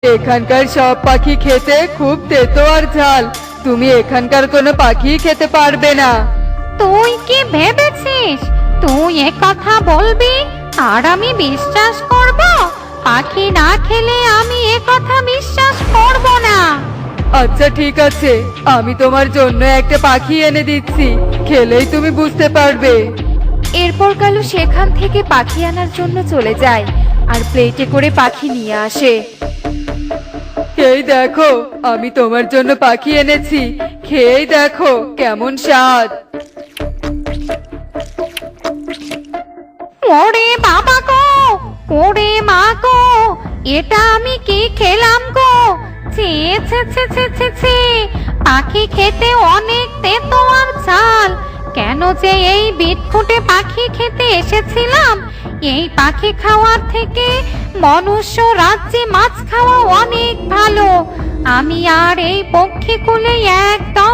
এখানকার সব পাখি খেতে খুব তেতো আর ঝাল। তুমি এখানকার কোনো পাখি খেতে পারবে না। তুই কি ভেবেছিস তুই এ কথা বলবি আর আমি বিশ্বাস করব? পাখি না খেলে আমি এ কথা বিশ্বাস করব না। আচ্ছা ঠিক আছে, আমি তোমার জন্য একটা পাখি এনে দিচ্ছি, খেলেই তুমি বুঝতে পারবে। এরপর কালু সেখান থেকে পাখি আনার জন্য চলে যায় আর প্লেটে করে পাখি নিয়ে আসে। এই দেখো, আমি তোমার জন্য পাখি এনেছি, খেয়েই দেখো কেমন স্বাদ। ওরে বাবা গো, ওরে মা গো, এটা আমি কি খেলাম গো? ছি ছি ছি ছি ছি ছি, পাখি খেতে অনেক তেতো আর ঝাল। কেন যে এই বিটফুটে পাখি খেতে এসেছিলাম? এই পাখি খাওয়ার থেকে মনুষ্য রাজ্যে মাছ খাওয়া অনেক ভালো। আমি আর এই পক্ষীকুলে একদম